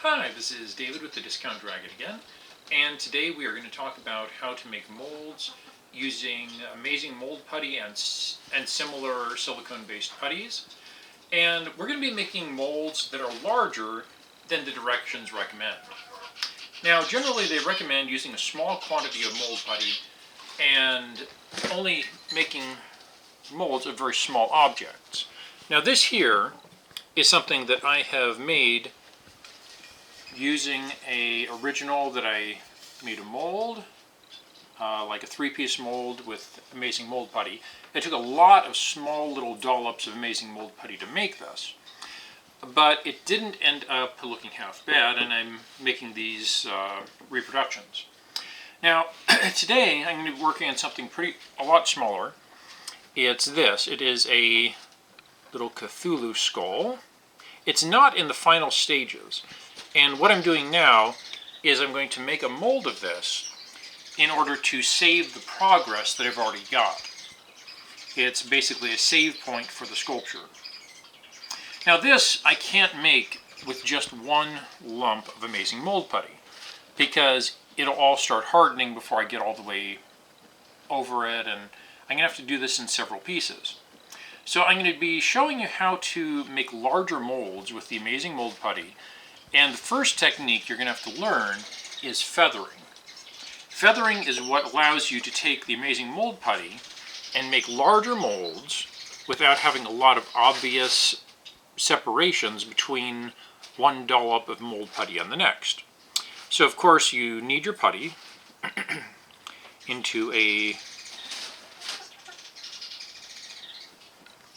Hi, this is David with the Discount Dragon again, and today we are going to talk about how to make molds using Amazing Mold Putty and similar silicone-based putties. And we're going to be making molds that are larger than the directions recommend. Now, generally they recommend using a small quantity of mold putty and only making molds of very small objects. Now this here is something that I have made using a original that I made a mold, like a 3-piece mold with Amazing Mold Putty. It took a lot of small little dollops of Amazing Mold Putty to make this, but it didn't end up looking half bad, and I'm making these reproductions. Now, today I'm going to be working on something a lot smaller. It's this. It is a little Cthulhu skull. It's not in the final stages. And what I'm doing now is I'm going to make a mold of this in order to save the progress that I've already got. It's basically a save point for the sculpture. Now this I can't make with just one lump of Amazing Mold Putty, because it'll all start hardening before I get all the way over it, and I'm going to have to do this in several pieces. So I'm going to be showing you how to make larger molds with the Amazing Mold Putty. And the first technique you're going to have to learn is feathering. Feathering is what allows you to take the Amazing Mold Putty and make larger molds without having a lot of obvious separations between one dollop of mold putty and the next. So of course you knead your putty into a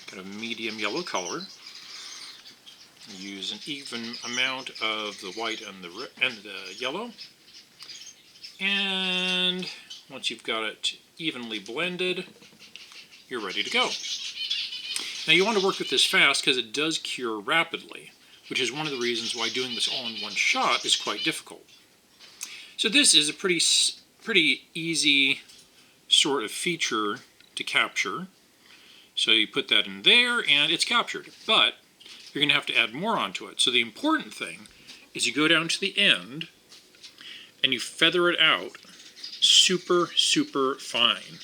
kind of medium yellow color. Use an even amount of the white and the yellow, and once you've got it evenly blended, you're ready to go. Now you want to work with this fast because it does cure rapidly, which is one of the reasons why doing this all in one shot is quite difficult. So this is a pretty easy sort of feature to capture. So you put that in there and it's captured, but you're going to have to add more onto it. So the important thing is you go down to the end and you feather it out super, super fine.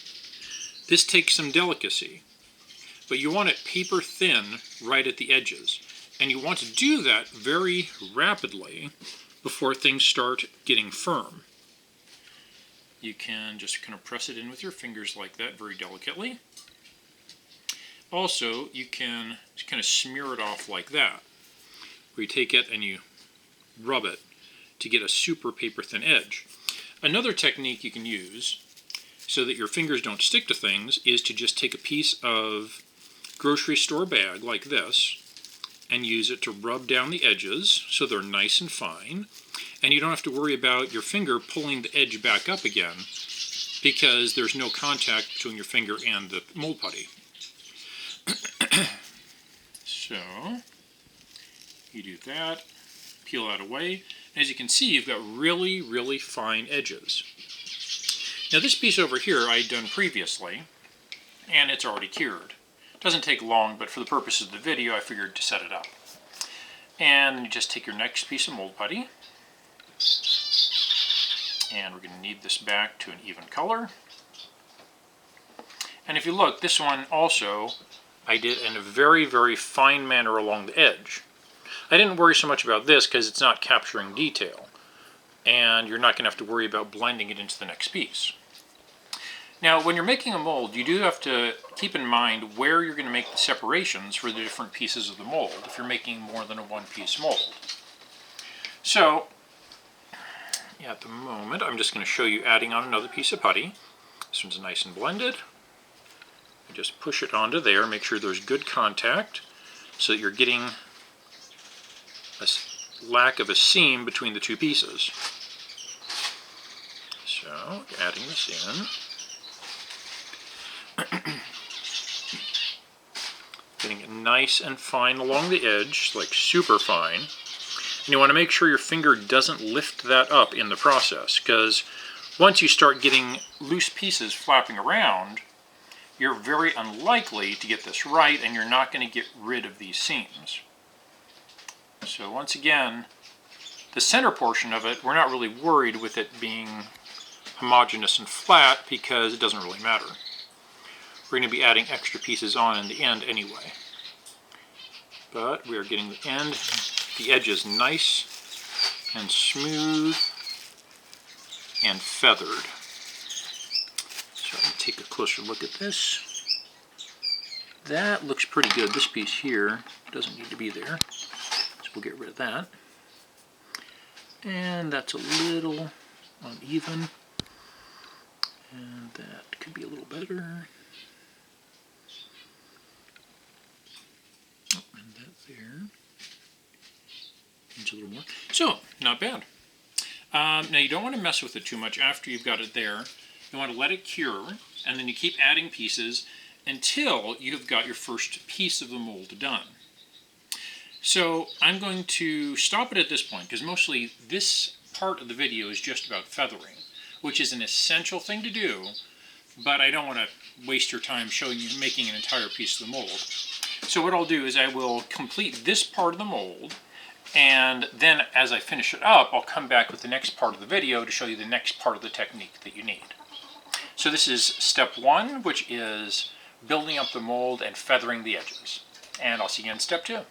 This takes some delicacy, but you want it paper thin right at the edges. And you want to do that very rapidly before things start getting firm. You can just kind of press it in with your fingers like that very delicately. Also, you can kind of smear it off like that, where you take it and you rub it to get a super paper thin edge. Another technique you can use so that your fingers don't stick to things is to just take a piece of grocery store bag like this and use it to rub down the edges so they're nice and fine, and you don't have to worry about your finger pulling the edge back up again because there's no contact between your finger and the mold putty. So you do that, peel that away, and as you can see, you've got really, really fine edges. Now this piece over here I had done previously, and it's already cured. It doesn't take long, but for the purposes of the video, I figured to set it up. And then you just take your next piece of mold putty, and we're going to knead this back to an even color. And if you look, this one also I did in a very, very fine manner along the edge. I didn't worry so much about this because it's not capturing detail, and you're not going to have to worry about blending it into the next piece. Now, when you're making a mold, you do have to keep in mind where you're going to make the separations for the different pieces of the mold if you're making more than a one-piece mold. So, at the moment, I'm just going to show you adding on another piece of putty. This one's nice and blended. Just push it onto there, make sure there's good contact so that you're getting a lack of a seam between the two pieces. So, adding this in. Getting it nice and fine along the edge, like super fine. And you want to make sure your finger doesn't lift that up in the process, because once you start getting loose pieces flapping around, you're very unlikely to get this right, and you're not going to get rid of these seams. So once again, The center portion of it, we're not really worried with it being homogeneous and flat because it doesn't really matter. We're going to be adding extra pieces on in the end anyway. But we are getting the edges nice and smooth and feathered. So I'm going to take a closer look at this. That looks pretty good. This piece here doesn't need to be there, so we'll get rid of that. And that's a little uneven, and that could be a little better. Oh, and that there. Needs a little more. So, not bad. Now you don't want to mess with it too much after you've got it there. You want to let it cure, and then you keep adding pieces until you've got your first piece of the mold done. So I'm going to stop it at this point because mostly this part of the video is just about feathering, which is an essential thing to do, but I don't want to waste your time showing you making an entire piece of the mold. So what I'll do is I will complete this part of the mold, and then as I finish it up, I'll come back with the next part of the video to show you the next part of the technique that you need. So this is step 1, which is building up the mold and feathering the edges. And I'll see you in step 2.